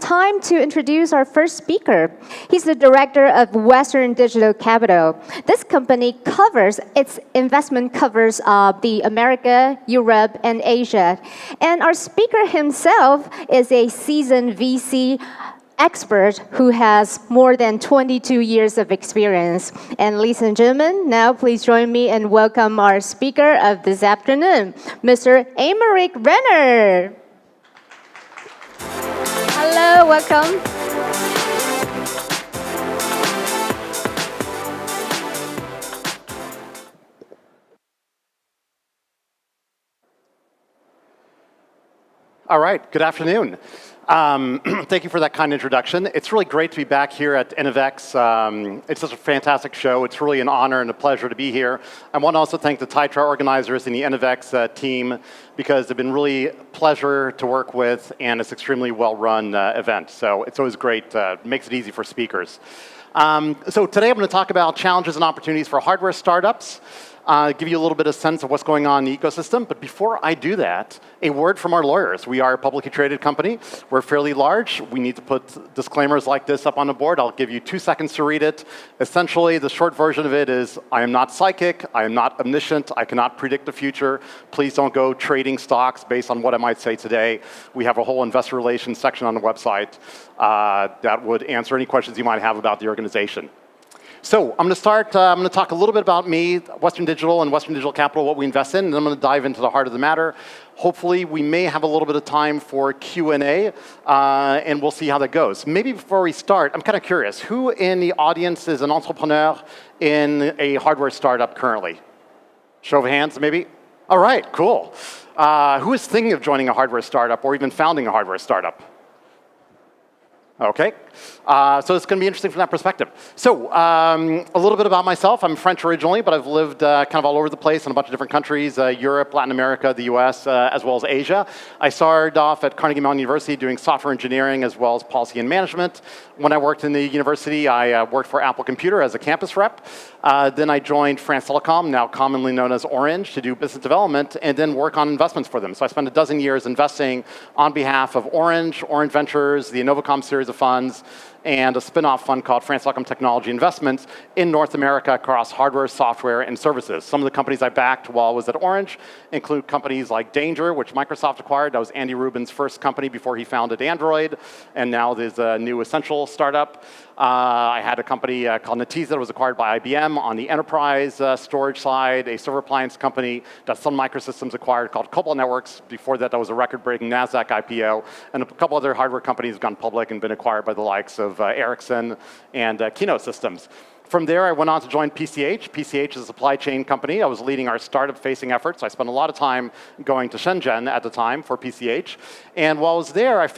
time to introduce our first speaker. He's the director of Western Digital Capital. This company its investment covers the America, Europe, and Asia. And our speaker himself is a seasoned VC expert who has more than 22 years of experience. And ladies and gentlemen, now please join me and welcome our speaker of this afternoon, Mr. Aymerik Renard. Hello, welcome. All right, good afternoon. Thank you for that kind introduction. It's really great to be back here at InnoVEX. It's such a fantastic show. It's really an honor and a pleasure to be here. I want to also thank the Titra organizers and the InnoVEX team because they've been really a pleasure to work with, and it's an extremely well-run event. So it's always great. Makes it easy for speakers. So today I'm going to talk about challenges and opportunities for hardware startups. Give you a little bit of sense of what's going on in the ecosystem. But before I do that, a word from our lawyers. We are a publicly traded company. We're fairly large. We need to put disclaimers like this up on the board. I'll give you 2 seconds to read it. Essentially, the short version of it is, I am not psychic. I am not omniscient. I cannot predict the future. Please don't go trading stocks based on what I might say today. We have a whole investor relations section on the website that would answer any questions you might have about the organization. So I'm going to start, I'm going to talk a little bit about me, Western Digital and Western Digital Capital, what we invest in, and then I'm going to dive into the heart of the matter. Hopefully, we may have a little bit of time for Q&A, and we'll see how that goes. Maybe before we start, I'm kind of curious, who in the audience is an entrepreneur in a hardware startup currently? Show of hands, maybe? All right, cool. Who is thinking of joining a hardware startup or even founding a hardware startup? Okay, so it's going to be interesting from that perspective. So a little bit about myself. I'm French originally, but I've lived kind of all over the place in a bunch of different countries, Europe, Latin America, the US, as well as Asia. I started off at Carnegie Mellon University doing software engineering as well as policy and management. When I worked in the university, I worked for Apple Computer as a campus rep. Then I joined France Telecom, now commonly known as Orange, to do business development and then work on investments for them. So I spent 12 years investing on behalf of Orange, Orange Ventures, the InnoVEX series of funds, and a spin-off fund called France Telecom Technology Investments in North America across hardware, software, and services. Some of the companies I backed while I was at Orange include companies like Danger, which Microsoft acquired. That was Andy Rubin's first company before he founded Android, and now there's a new Essential startup. I had a company called Netiza that was acquired by IBM on the enterprise storage side, a server appliance company that Sun Microsystems acquired called Cobalt Networks. Before that, that was a record-breaking Nasdaq IPO, and a couple other hardware companies have gone public and been acquired by the likes of Ericsson and Keynote Systems. From there, I went on to join PCH. PCH is a supply chain company. I was leading our startup-facing efforts. I spent a lot of time going to Shenzhen at the time for PCH. And while I was there, I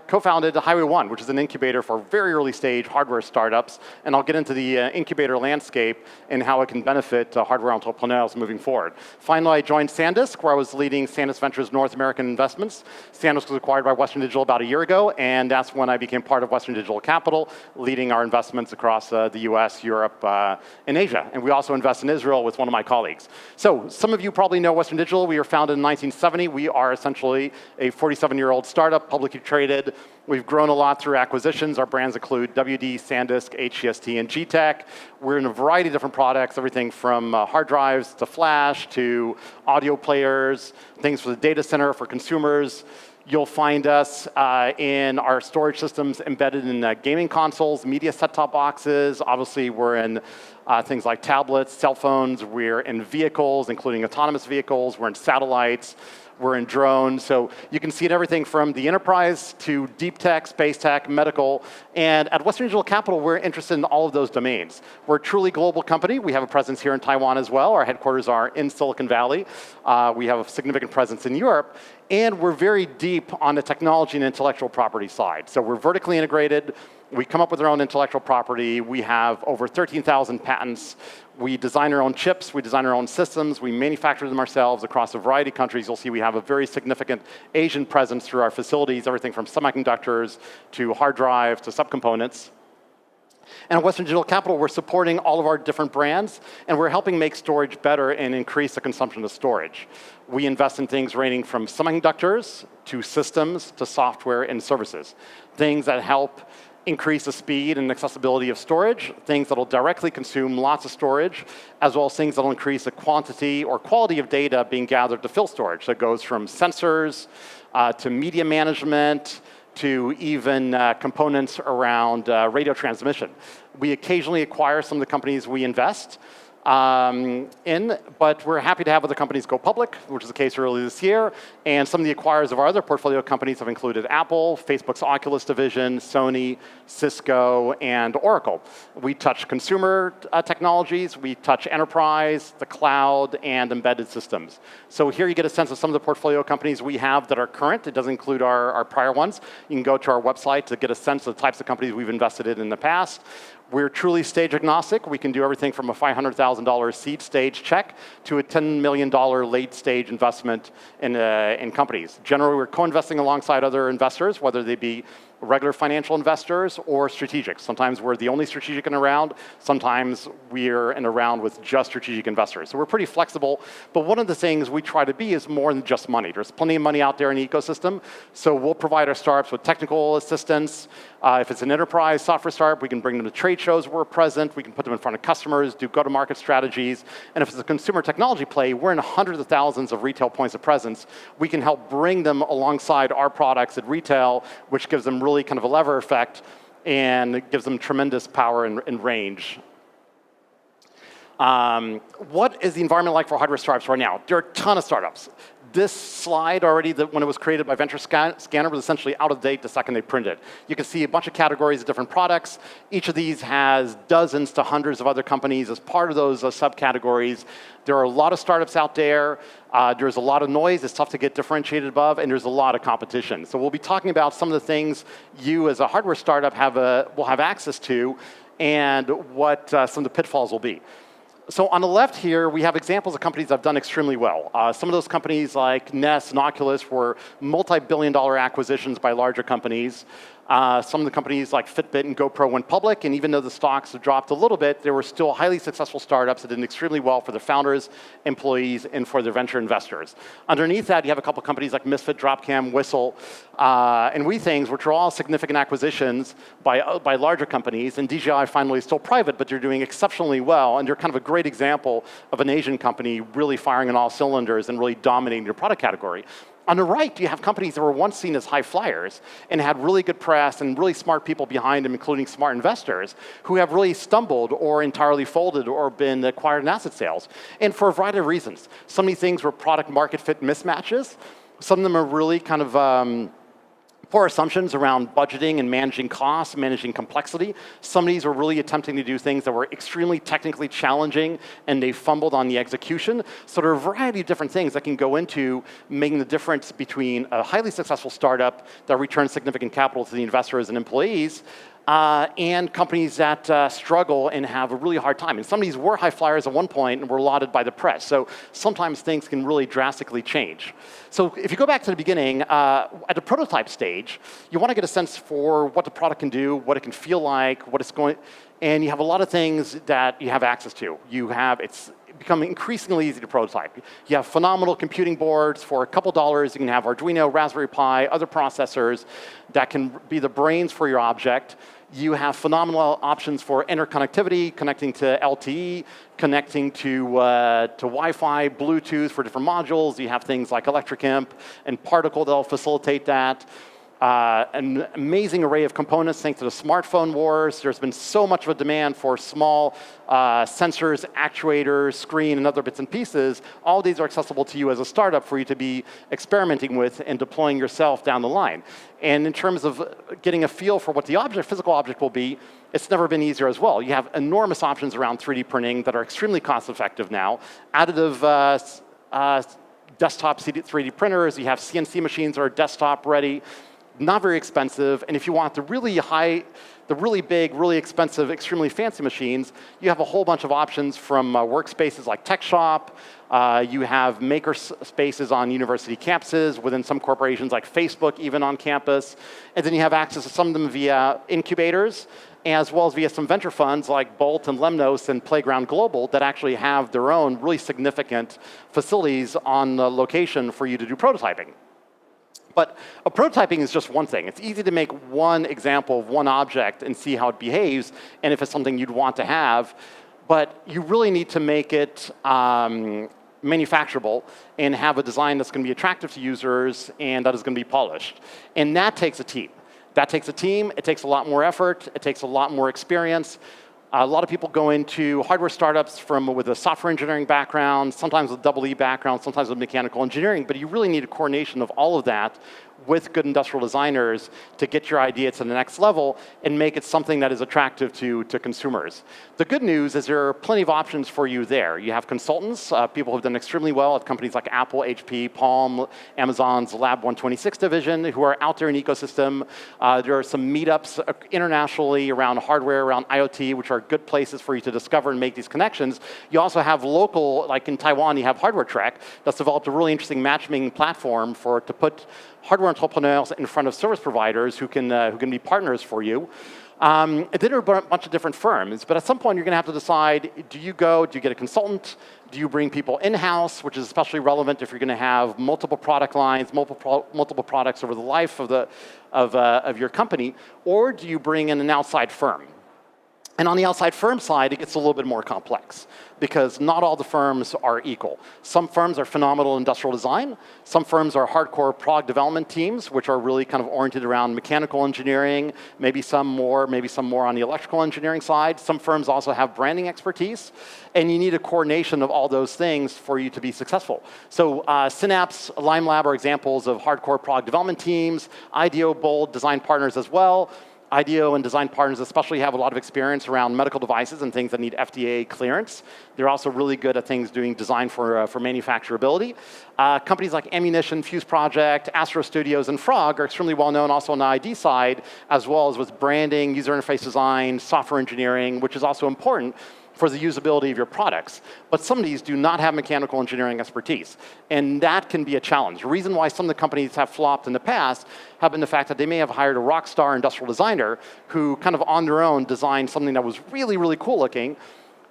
co-founded Highway 1, which is an incubator for very early-stage hardware startups. And I'll get into the incubator landscape and how it can benefit hardware entrepreneurs moving forward. Finally, I joined SanDisk, where I was leading SanDisk Ventures North American investments. SanDisk was acquired by Western Digital about a year ago, and that's when I became part of Western Digital Capital, leading our investments across the US, Europe, and Asia. And we also invest in Israel with one of my colleagues. So some of you probably know Western Digital. We were founded in 1970. We are essentially a 47-year-old startup, publicly traded. We've grown a lot through acquisitions. Our brands include WD, SanDisk, HCST, and GTech. We're in a variety of different products, everything from hard drives to flash to audio players, things for the data center, for consumers. You'll find us in our storage systems embedded in gaming consoles, media set-top boxes. Obviously, we're in things like tablets, cell phones. We're in vehicles, including autonomous vehicles. We're in satellites. We're in drones. So you can see it everything from the enterprise to deep tech, space tech, medical. And at Western Digital Capital, we're interested in all of those domains. We're a truly global company. We have a presence here in Taiwan as well. Our headquarters are in Silicon Valley. We have a significant presence in Europe. And we're very deep on the technology and intellectual property side. So we're vertically integrated. We come up with our own intellectual property. We have over 13,000 patents. We design our own chips. We design our own systems. We manufacture them ourselves across a variety of countries. You'll see we have a very significant Asian presence through our facilities, everything from semiconductors to hard drives to subcomponents. And at Western Digital Capital, we're supporting all of our different brands, and we're helping make storage better and increase the consumption of storage. We invest in things ranging from semiconductors to systems to software and services. Things that help increase the speed and accessibility of storage, things that will directly consume lots of storage, as well as things that will increase the quantity or quality of data being gathered to fill storage. So it goes from sensors to media management, to even components around radio transmission. We occasionally acquire some of the companies we invest in, but we're happy to have other companies go public, which is the case earlier this year. And some of the acquirers of our other portfolio companies have included Apple, Facebook's Oculus division, Sony, Cisco, and Oracle. We touch consumer technologies, we touch enterprise, the cloud, and embedded systems. So here you get a sense of some of the portfolio companies we have that are current. It doesn't include our prior ones. You can go to our website to get a sense of the types of companies we've invested in the past. We're truly stage agnostic. We can do everything from a $500,000 seed stage check to a $10 million late stage investment in companies. Generally, we're co-investing alongside other investors, whether they be regular financial investors or strategics. Sometimes we're the only strategic in a round. Sometimes we're in a round with just strategic investors. So we're pretty flexible. But one of the things we try to be is more than just money. There's plenty of money out there in the ecosystem. So we'll provide our startups with technical assistance. If it's an enterprise software startup, we can bring them to trade shows where we're present. We can put them in front of customers, do go-to-market strategies. And if it's a consumer technology play, we're in hundreds of thousands of retail points of presence. We can help bring them alongside our products at retail, which gives them really kind of a lever effect and gives them tremendous power and range. What is the environment like for hardware startups right now? There are a ton of startups. This slide already, when it was created by Venture Scanner, was essentially out of date the second they printed. You can see a bunch of categories of different products. Each of these has dozens to hundreds of other companies as part of those subcategories. There are a lot of startups out there. There's a lot of noise. It's tough to get differentiated above, and there's a lot of competition. So we'll be talking about some of the things you as a hardware startup will have access to and what some of the pitfalls will be. So on the left here, we have examples of companies that have done extremely well. Some of those companies like Nest and Oculus were multi-billion-dollar acquisitions by larger companies. Some of the companies like Fitbit and GoPro went public, and even though the stocks have dropped a little bit, there were still highly successful startups that did extremely well for their founders, employees, and for their venture investors. Underneath that, you have a couple companies like Misfit, Dropcam, Whistle, and WeThings, which are all significant acquisitions by larger companies. And DJI finally is still private, but they're doing exceptionally well, and they're kind of a great example of an Asian company really firing on all cylinders and really dominating their product category. On the right, you have companies that were once seen as high flyers and had really good press and really smart people behind them, including smart investors, who have really stumbled or entirely folded or been acquired in asset sales. And for a variety of reasons. Some of these things were product market fit mismatches. Some of them are really kind of poor assumptions around budgeting and managing costs, managing complexity. Some of these were really attempting to do things that were extremely technically challenging, and they fumbled on the execution. So there are a variety of different things that can go into making the difference between a highly successful startup that returns significant capital to the investors and employees, and companies that struggle and have a really hard time. And some of these were high flyers at one point and were lauded by the press. So sometimes things can really drastically change. So if you go back to the beginning, at the prototype stage, you want to get a sense for what the product can do, what it can feel like, what it's going, and you have a lot of things that you have access to. It's becoming increasingly easy to prototype. You have phenomenal computing boards. For a couple dollars, you can have Arduino, Raspberry Pi, other processors that can be the brains for your object. You have phenomenal options for interconnectivity, connecting to LTE, connecting to Wi-Fi, Bluetooth for different modules. You have things like Electric Imp and Particle that will facilitate that. An amazing array of components thanks to the smartphone wars. There's been so much of a demand for small sensors, actuators, screen, and other bits and pieces. All these are accessible to you as a startup for you to be experimenting with and deploying yourself down the line. And in terms of getting a feel for what the physical object will be, it's never been easier as well. You have enormous options around 3D printing that are extremely cost-effective now. Additive desktop 3D printers. You have CNC machines that are desktop ready. Not very expensive, and if you want the really big, really expensive, extremely fancy machines, you have a whole bunch of options from workspaces like Tech Shop. You have maker spaces on university campuses, within some corporations like Facebook, even on campus. And then you have access to some of them via incubators, as well as via some venture funds like Bolt and Lemnos and Playground Global that actually have their own really significant facilities on the location for you to do prototyping. But prototyping is just one thing. It's easy to make one example of one object and see how it behaves and if it's something you'd want to have. But you really need to make it manufacturable and have a design that's going to be attractive to users and that is going to be polished. And that takes a team. That takes a team. It takes a lot more effort. It takes a lot more experience. A lot of people go into hardware startups with a software engineering background, sometimes with double E background, sometimes with mechanical engineering, but you really need a coordination of all of that with good industrial designers to get your idea to the next level and make it something that is attractive to consumers. The good news is there are plenty of options for you there. You have consultants, people who have done extremely well at companies like Apple, HP, Palm, Amazon's Lab 126 division who are out there in the ecosystem. There are some meetups internationally around hardware, around IoT, which are good places for you to discover and make these connections. You also have local, like in Taiwan, you have Hardware Trek that's developed a really interesting matchmaking platform to put hardware entrepreneurs in front of service providers who can be partners for you. And then there are a bunch of different firms, but at some point you're going to have to decide, do you get a consultant? Do you bring people in-house, which is especially relevant if you're going to have multiple product lines, multiple products over the life of your company, or do you bring in an outside firm? And on the outside firm side, it gets a little bit more complex because not all the firms are equal. Some firms are phenomenal industrial design. Some firms are hardcore product development teams, which are really kind of oriented around mechanical engineering, maybe some more on the electrical engineering side. Some firms also have branding expertise, and you need a coordination of all those things for you to be successful. So Synapse, Lime Lab are examples of hardcore product development teams. IDEO, Bold, design partners as well. IDEO and design partners especially have a lot of experience around medical devices and things that need FDA clearance. They're also really good at things doing design for manufacturability. Companies like Ammunition, Fuse Project, Astro Studios, and Frog are extremely well known also on the ID side, as well as with branding, user interface design, software engineering, which is also important for the usability of your products. But some of these do not have mechanical engineering expertise. And that can be a challenge. The reason why some of the companies have flopped in the past have been the fact that they may have hired a rock star industrial designer who kind of on their own designed something that was really, really cool looking,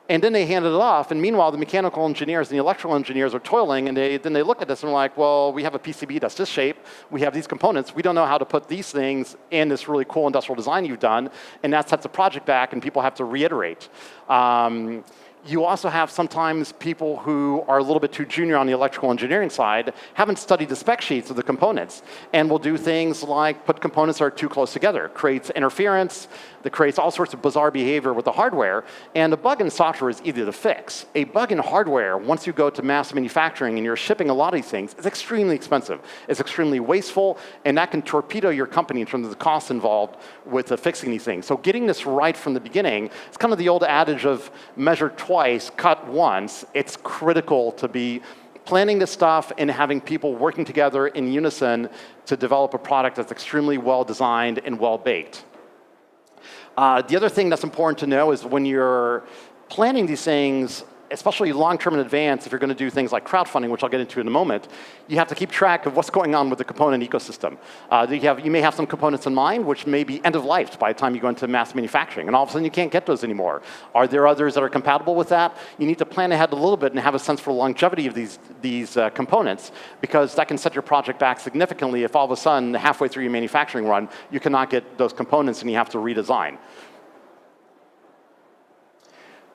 and then they handed it off, and meanwhile the mechanical engineers and the electrical engineers are toiling, and then they look at this and are like, well, we have a PCB that's this shape, we have these components, we don't know how to put these things in this really cool industrial design you've done, and that sets the project back and people have to reiterate. You also have sometimes people who are a little bit too junior on the electrical engineering side, haven't studied the spec sheets of the components, and will do things like put components that are too close together, creates interference, that creates all sorts of bizarre behavior with the hardware, and a bug in software is easy to fix. A bug in hardware, once you go to mass manufacturing and you're shipping a lot of these things, is extremely expensive. It's extremely wasteful, and that can torpedo your company in terms of the costs involved with fixing these things. So getting this right from the beginning, it's kind of the old adage of measure twice, cut once. It's critical to be planning this stuff and having people working together in unison to develop a product that's extremely well designed and well baked. The other thing that's important to know is when you're planning these things, especially long-term in advance, if you're going to do things like crowdfunding, which I'll get into in a moment, you have to keep track of what's going on with the component ecosystem. You may have some components in mind which may be end-of-life by the time you go into mass manufacturing, and all of a sudden you can't get those anymore. Are there others that are compatible with that? You need to plan ahead a little bit and have a sense for the longevity of these components, because that can set your project back significantly if all of a sudden, halfway through your manufacturing run, you cannot get those components and you have to redesign.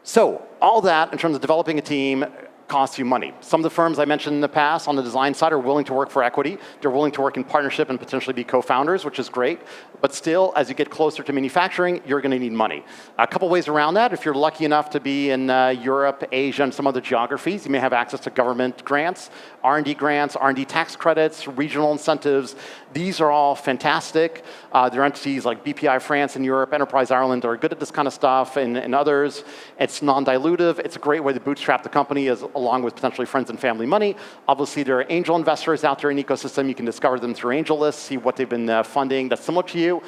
So all that, in terms of developing a team, costs you money. Some of the firms I mentioned in the past on the design side are willing to work for equity. They're willing to work in partnership and potentially be co-founders, which is great. But still, as you get closer to manufacturing, you're going to need money. A couple ways around that. If you're lucky enough to be in Europe, Asia, and some other geographies, you may have access to government grants, R&D grants, R&D tax credits, regional incentives. These are all fantastic. There are entities like BPI France and Europe, Enterprise Ireland are good at this kind of stuff, and others. It's non-dilutive. It's a great way to bootstrap the company along with potentially friends and family money. Obviously, there are angel investors out there in the ecosystem. You can discover them through AngelList, see what they've been funding that's similar to you.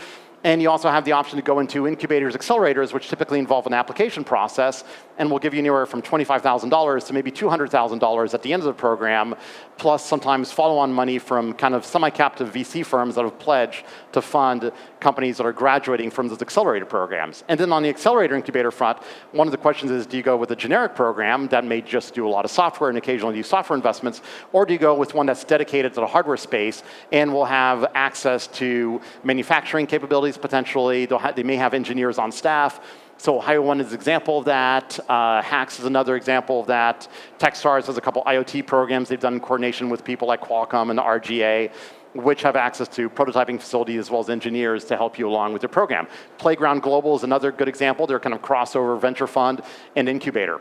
And you also have the option to go into incubators, accelerators, which typically involve an application process, and will give you anywhere from $25,000 to maybe $200,000 at the end of the program, plus sometimes follow-on money from kind of semi-captive VC firms that have pledged to fund companies that are graduating from those accelerator programs. And then on the accelerator incubator front, one of the questions is, do you go with a generic program that may just do a lot of software and occasionally do software investments, or do you go with one that's dedicated to the hardware space and will have access to manufacturing capabilities potentially? They may have engineers on staff. So Ohio One is an example of that. Hacks is another example of that. Techstars has a couple IoT programs they've done in coordination with people like Qualcomm and the RGA, which have access to prototyping facilities as well as engineers to help you along with your program. Playground Global is another good example. They're kind of crossover venture fund and incubator.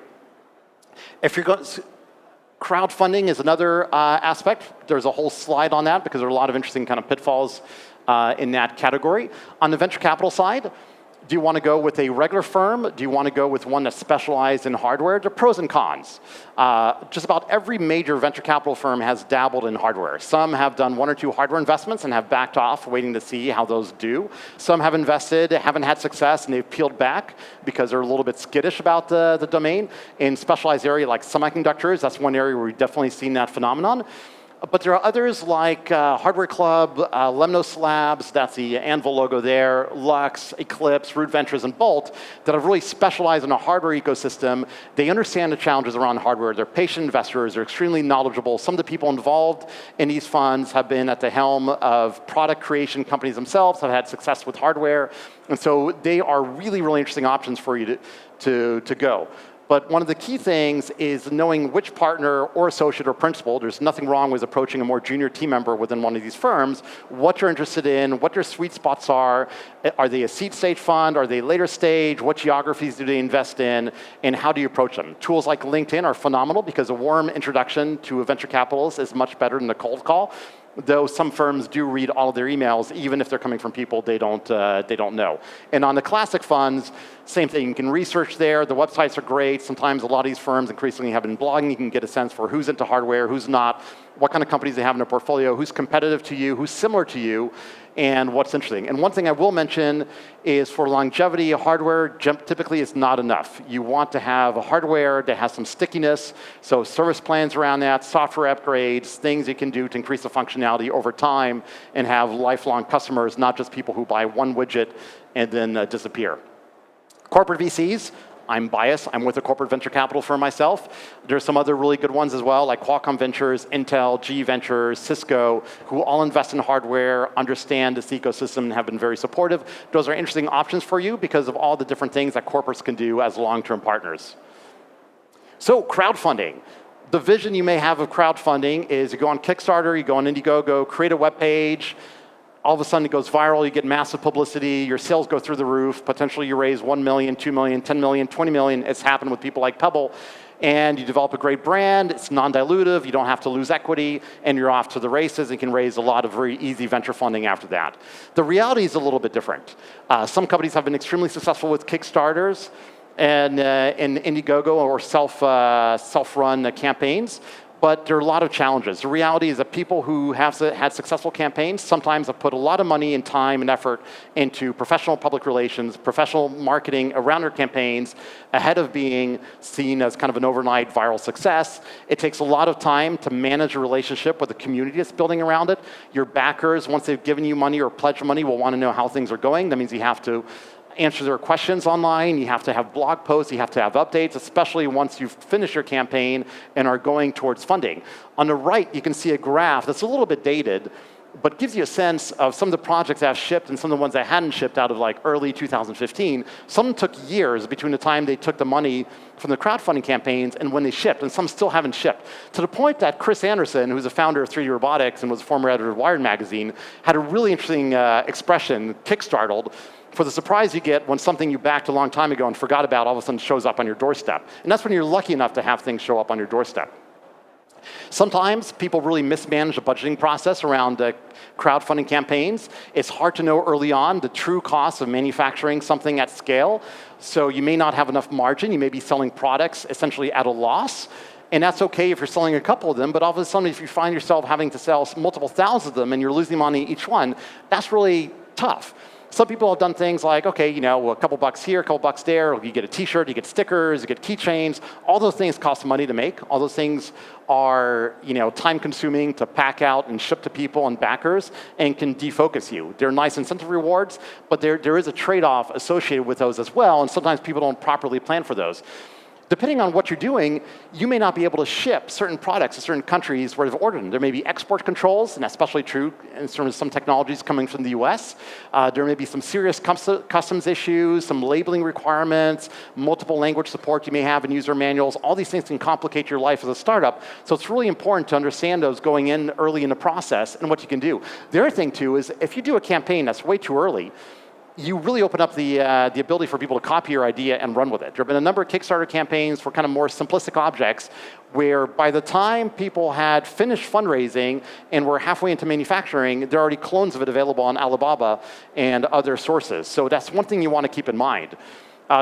If you're going, crowdfunding is another aspect. There's a whole slide on that because there are a lot of interesting kind of pitfalls in that category. On the venture capital side, do you want to go with a regular firm? Do you want to go with one that's specialized in hardware? There are pros and cons. Just about every major venture capital firm has dabbled in hardware. Some have done one or two hardware investments and have backed off, waiting to see how those do. Some have invested, haven't had success, and they've peeled back because they're a little bit skittish about the domain. In specialized area like semiconductors, that's one area where we've definitely seen that phenomenon. But there are others like Hardware Club, Lemnos Labs, that's the Anvil logo there, Lux, Eclipse, Root Ventures, and Bolt, that have really specialized in a hardware ecosystem. They understand the challenges around hardware. They're patient investors. They're extremely knowledgeable. Some of the people involved in these funds have been at the helm of product creation companies themselves, have had success with hardware. And so they are really, really interesting options for you to go. But one of the key things is knowing which partner or associate or principal. There's nothing wrong with approaching a more junior team member within one of these firms, what you're interested in, what their sweet spots are. Are they a seed stage fund? Are they later stage? What geographies do they invest in? And how do you approach them? Tools like LinkedIn are phenomenal because a warm introduction to a venture capitalist is much better than a cold call. Though some firms do read all of their emails, even if they're coming from people they don't know. And on the classic funds, same thing. You can research there. The websites are great. Sometimes a lot of these firms increasingly have been blogging. You can get a sense for who's into hardware, who's not, what kind of companies they have in their portfolio, who's competitive to you, who's similar to you, and what's interesting. And one thing I will mention is for longevity, hardware typically is not enough. You want to have a hardware that has some stickiness, so service plans around that, software upgrades, things you can do to increase the functionality over time and have lifelong customers, not just people who buy one widget and then disappear. Corporate VCs, I'm biased. I'm with a corporate venture capital firm myself. There's some other really good ones as well, like Qualcomm Ventures, Intel, GE Ventures, Cisco, who all invest in hardware, understand this ecosystem, and have been very supportive. Those are interesting options for you because of all the different things that corporates can do as long-term partners. So crowdfunding. The vision you may have of crowdfunding is you go on Kickstarter, you go on Indiegogo, create a web page. All of a sudden it goes viral, you get massive publicity, your sales go through the roof, potentially you raise 1 million, 2 million, 10 million, 20 million. It's happened with people like Pebble. And you develop a great brand, it's non-dilutive, you don't have to lose equity, and you're off to the races and can raise a lot of very easy venture funding after that. The reality is a little bit different. Some companies have been extremely successful with Kickstarters and in Indiegogo or self-run campaigns. But there are a lot of challenges. The reality is that people who have had successful campaigns sometimes have put a lot of money and time and effort into professional public relations, professional marketing around their campaigns ahead of being seen as kind of an overnight viral success. It takes a lot of time to manage a relationship with the community that's building around it. Your backers, once they've given you money or pledged money, will want to know how things are going. That means you have to answer their questions online, you have to have blog posts, you have to have updates, especially once you've finished your campaign and are going towards funding. On the right, you can see a graph that's a little bit dated, but gives you a sense of some of the projects that have shipped and some of the ones that hadn't shipped out of like early 2015. Some took years between the time they took the money from the crowdfunding campaigns and when they shipped, and some still haven't shipped. To the point that Chris Anderson, who's the founder of 3D Robotics and was a former editor of Wired magazine, had a really interesting expression, kickstartled, for the surprise you get when something you backed a long time ago and forgot about all of a sudden shows up on your doorstep. And that's when you're lucky enough to have things show up on your doorstep. Sometimes people really mismanage the budgeting process around crowdfunding campaigns. It's hard to know early on the true cost of manufacturing something at scale. So you may not have enough margin. You may be selling products essentially at a loss. And that's okay if you're selling a couple of them, but all of a sudden if you find yourself having to sell multiple thousands of them and you're losing money each one, that's really tough. Some people have done things like, okay, a couple bucks here, a couple bucks there. You get a T-shirt, you get stickers, you get keychains. All those things cost money to make. All those things are time-consuming to pack out and ship to people and backers, and can defocus you. They're nice incentive rewards, but there is a trade-off associated with those as well, and sometimes people don't properly plan for those. Depending on what you're doing, you may not be able to ship certain products to certain countries where they've ordered them. There may be export controls, and that's especially true in terms of some technologies coming from the US. There may be some serious customs issues, some labeling requirements, multiple language support you may have in user manuals. All these things can complicate your life as a startup. So it's really important to understand those going in early in the process and what you can do. The other thing, too, is if you do a campaign that's way too early, you really open up the ability for people to copy your idea and run with it. There have been a number of Kickstarter campaigns for kind of more simplistic objects where by the time people had finished fundraising and were halfway into manufacturing, there are already clones of it available on Alibaba and other sources. So that's one thing you want to keep in mind.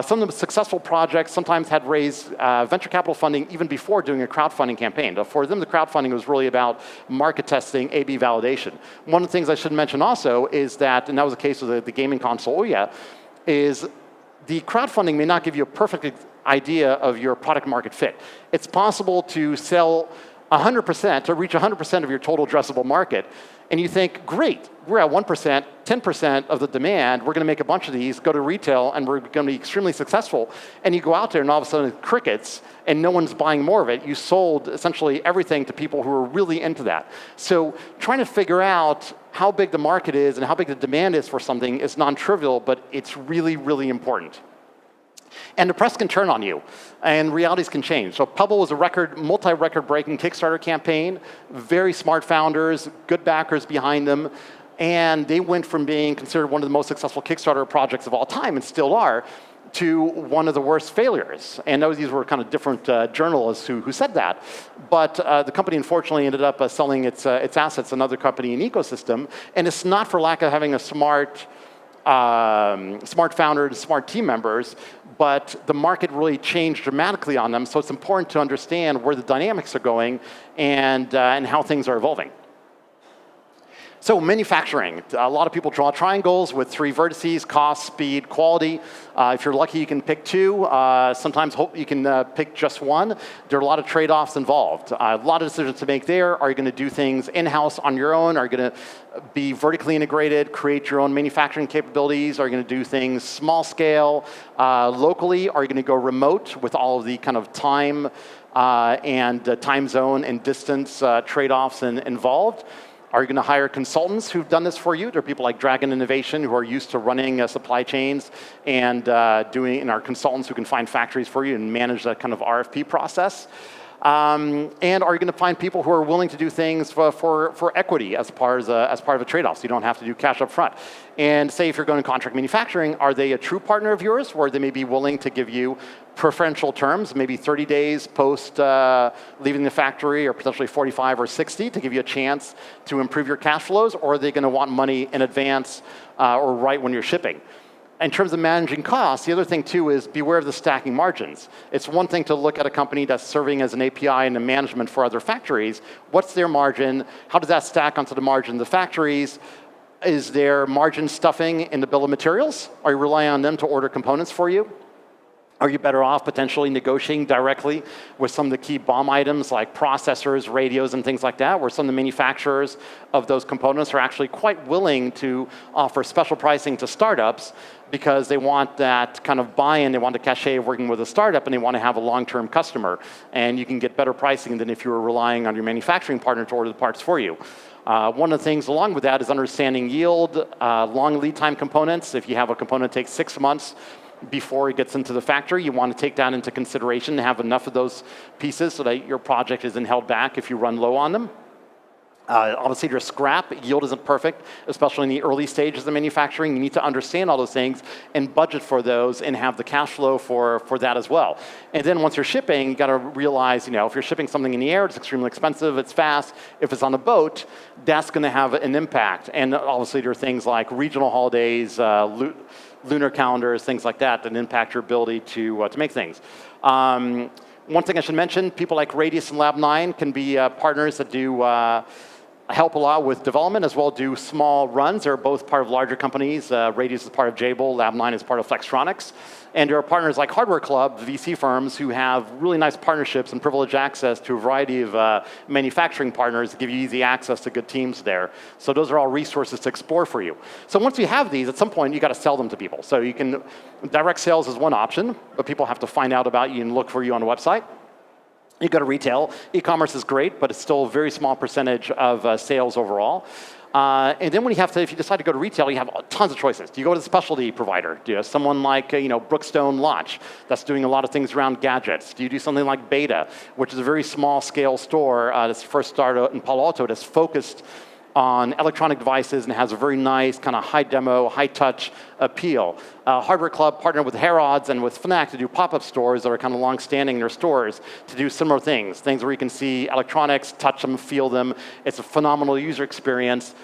Some of the successful projects sometimes had raised venture capital funding even before doing a crowdfunding campaign. For them, the crowdfunding was really about market testing, A/B validation. One of the things I should mention also is that, and that was the case with the gaming console Ouya, is the crowdfunding may not give you a perfect idea of your product market fit. It's possible to sell 100%, to reach 100% of your total addressable market, and you think, great, we're at 1%, 10% of the demand, we're going to make a bunch of these, go to retail, and we're going to be extremely successful. And you go out there, and all of a sudden, it's crickets, and no one's buying more of it. You sold essentially everything to people who are really into that. So trying to figure out how big the market is and how big the demand is for something is non-trivial, but it's really, really important. And the press can turn on you, and realities can change. So Pebble was a multi-record breaking Kickstarter campaign, very smart founders, good backers behind them, and they went from being considered one of the most successful Kickstarter projects of all time, and still are, to one of the worst failures. And these were kind of different journalists who said that. But the company unfortunately ended up selling its assets to another company and ecosystem, and it's not for lack of having a smart founders, smart team members, but the market really changed dramatically on them. So it's important to understand where the dynamics are going and how things are evolving. So manufacturing, a lot of people draw triangles with 3 vertices: cost, speed, quality. If you're lucky, you can pick 2. Sometimes you can pick just 1. There are a lot of trade-offs involved. A lot of decisions to make there. Are you going to do things in-house on your own? Are you going to be vertically integrated, create your own manufacturing capabilities? Are you going to do things small scale, locally? Are you going to go remote with all of the kind of time and time zone and distance trade-offs involved? Are you going to hire consultants who've done this for you? There are people like Dragon Innovation who are used to running supply chains and and are consultants who can find factories for you and manage that kind of RFP process. And are you going to find people who are willing to do things for equity as part of a trade-off, so you don't have to do cash up front? And say if you're going to contract manufacturing, are they a true partner of yours, where they may be willing to give you preferential terms, maybe 30 days post leaving the factory, or potentially 45 or 60 to give you a chance to improve your cash flows, or are they going to want money in advance or right when you're shipping? In terms of managing costs, the other thing too is beware of the stacking margins. It's one thing to look at a company that's serving as an API and a management for other factories. What's their margin? How does that stack onto the margin of the factories? Is there margin stuffing in the bill of materials? Are you relying on them to order components for you? Are you better off potentially negotiating directly with some of the key BOM items like processors, radios, and things like that, where some of the manufacturers of those components are actually quite willing to offer special pricing to startups because they want that kind of buy-in, they want the cachet of working with a startup, and they want to have a long-term customer. And you can get better pricing than if you were relying on your manufacturing partner to order the parts for you. One of the things along with that is understanding yield, long lead time components. If you have a component that takes 6 months before it gets into the factory, you want to take that into consideration and have enough of those pieces so that your project isn't held back if you run low on them. Obviously, there's scrap. Yield isn't perfect, especially in the early stages of manufacturing. You need to understand all those things and budget for those and have the cash flow for that as well. And then once you're shipping, you got to realize, if you're shipping something in the air, it's extremely expensive, it's fast. If it's on a boat, that's going to have an impact. And obviously, there are things like regional holidays, lunar calendars, things like that impact your ability to make things. One thing I should mention, people like Radius and Lab9 can be partners that do help a lot with development as well do small runs. They're both part of larger companies. Radius is part of Jabil, Lab9 is part of Flextronics. And there are partners like Hardware Club, VC firms, who have really nice partnerships and privileged access to a variety of manufacturing partners that give you easy access to good teams there. So those are all resources to explore for you. So once you have these, at some point, you got to sell them to people. So you can, direct sales is one option, but people have to find out about you and look for you on a website. You go to retail. E-commerce is great, but it's still a very small percentage of sales overall. And then when you have to, if you decide to go to retail, you have tons of choices. Do you go to the specialty provider? Do you have someone like Brookstone Launch that's doing a lot of things around gadgets? Do you do something like Beta, which is a very small scale store that's first started in Palo Alto that's focused on electronic devices and has a very nice kind of high demo, high touch appeal. Hardware Club partnered with Harrods and with Fnac to do pop-up stores that are kind of long-standing in their stores to do similar things where you can see electronics, touch them, feel them. It's a phenomenal user experience.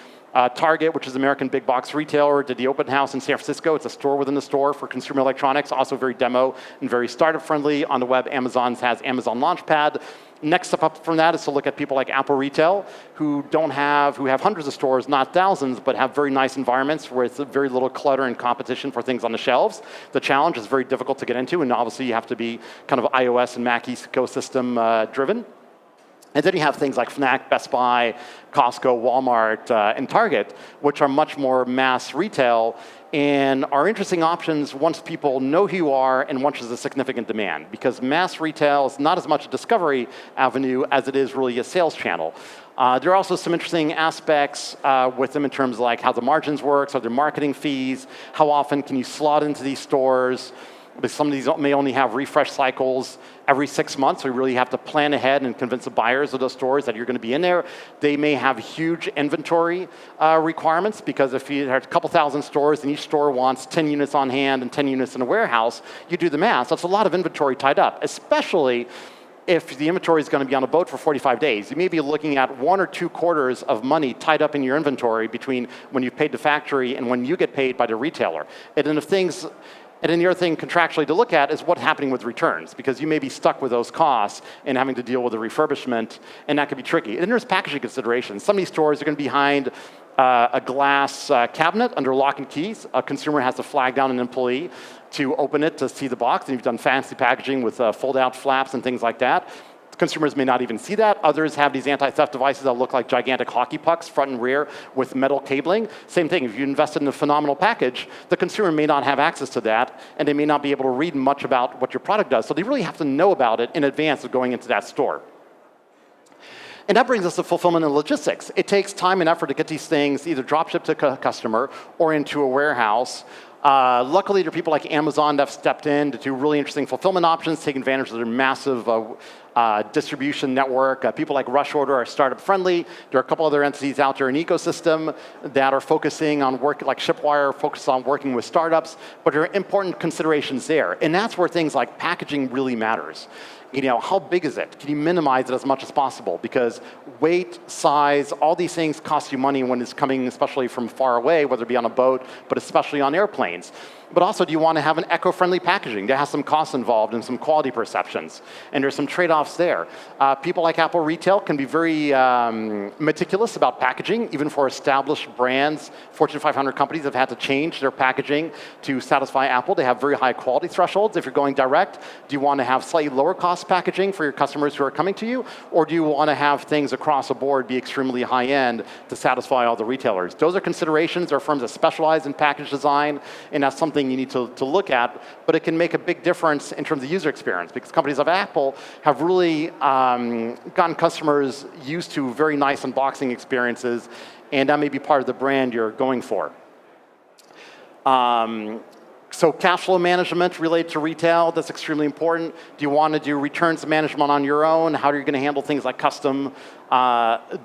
Target, which is an American big box retailer, did the open house in San Francisco. It's a store within the store for consumer electronics, also very demo and very startup friendly. On the web, Amazon has Amazon Launchpad. Next step up from that is to look at people like Apple Retail, who have hundreds of stores, not thousands, but have very nice environments where it's very little clutter and competition for things on the shelves. The challenge is very difficult to get into, and obviously you have to be kind of iOS and Mac ecosystem driven. And then you have things like Fnac, Best Buy, Costco, Walmart, and Target, which are much more mass retail and are interesting options once people know who you are and once there's a significant demand. Because mass retail is not as much a discovery avenue as it is really a sales channel. There are also some interesting aspects with them in terms of like how the margins work, so their marketing fees, how often can you slot into these stores. But some of these may only have refresh cycles every 6 months, so you really have to plan ahead and convince the buyers of those stores that you're going to be in there. They may have huge inventory requirements, because if you have a couple thousand stores and each store wants 10 units on hand and 10 units in a warehouse, you do the math. That's a lot of inventory tied up, especially if the inventory is going to be on a boat for 45 days. You may be looking at 1 or 2 quarters of money tied up in your inventory between when you've paid the factory and when you get paid by the retailer. And then the other thing contractually to look at is what's happening with returns, because you may be stuck with those costs and having to deal with the refurbishment, and that could be tricky. And then there's packaging considerations. Some of these stores are going to be behind a glass cabinet under lock and keys. A consumer has to flag down an employee to open it to see the box, and you've done fancy packaging with fold-out flaps and things like that. Consumers may not even see that. Others have these anti-theft devices that look like gigantic hockey pucks, front and rear, with metal cabling. Same thing, if you invested in a phenomenal package, the consumer may not have access to that, and they may not be able to read much about what your product does. So they really have to know about it in advance of going into that store. And that brings us to fulfillment and logistics. It takes time and effort to get these things either drop shipped to a customer or into a warehouse. Luckily, there are people like Amazon that have stepped in to do really interesting fulfillment options, take advantage of their massive distribution network. People like Rush Order are startup friendly. There are a couple other entities out there in ecosystem that are focusing on work, like Shipwire, focused on working with startups, but there are important considerations there. And that's where things like packaging really matters. How big is it? Can you minimize it as much as possible? Because weight, size, all these things cost you money when it's coming, especially from far away, whether it be on a boat, but especially on airplanes. But also, do you want to have an eco-friendly packaging? That has some costs involved and some quality perceptions. And there's some trade-offs there. People like Apple Retail can be very meticulous about packaging, even for established brands. Fortune 500 companies have had to change their packaging to satisfy Apple. They have very high quality thresholds. If you're going direct, do you want to have slightly lower cost packaging for your customers who are coming to you? Or do you want to have things across the board be extremely high-end to satisfy all the retailers? Those are considerations. There are firms that specialize in package design, and that's something you need to look at, but it can make a big difference in terms of user experience, because companies like Apple have really gotten customers used to very nice unboxing experiences, and that may be part of the brand you're going for. So cash flow management related to retail, that's extremely important. Do you want to do returns management on your own? How are you going to handle things like custom?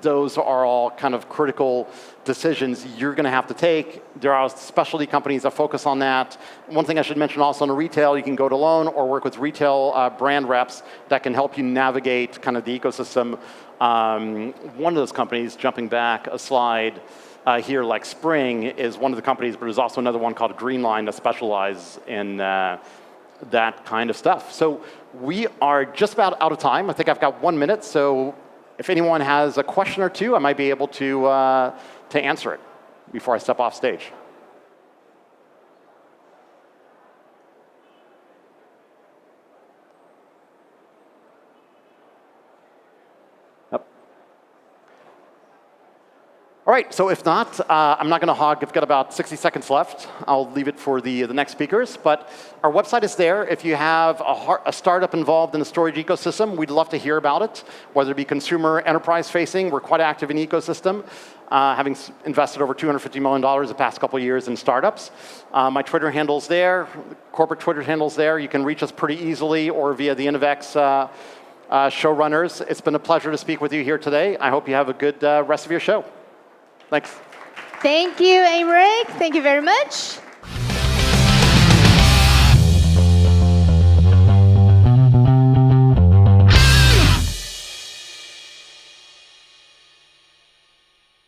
Those are all kind of critical decisions you're going to have to take. There are specialty companies that focus on that. One thing I should mention also in the retail, you can go it alone or work with retail brand reps that can help you navigate kind of the ecosystem. One of those companies, jumping back a slide, here, like Spring, is one of the companies, but there's also another one called Greenline that specializes in that kind of stuff. So we are just about out of time. I think I've got 1 minute, so if anyone has a question or two, I might be able to answer it before I step off stage. All right, so if not, I'm not going to hog. I've got about 60 seconds left. I'll leave it for the next speakers. But our website is there. If you have a startup involved in the storage ecosystem, we'd love to hear about it, whether it be consumer, enterprise-facing. We're quite active in the ecosystem, having invested over $250 million the past couple of years in startups. My Twitter handle's there. Corporate Twitter handle's there. You can reach us pretty easily or via the InnoVEX showrunners. It's been a pleasure to speak with you here today. I hope you have a good rest of your show. Thanks. Thank you, Aymerik. Thank you very much.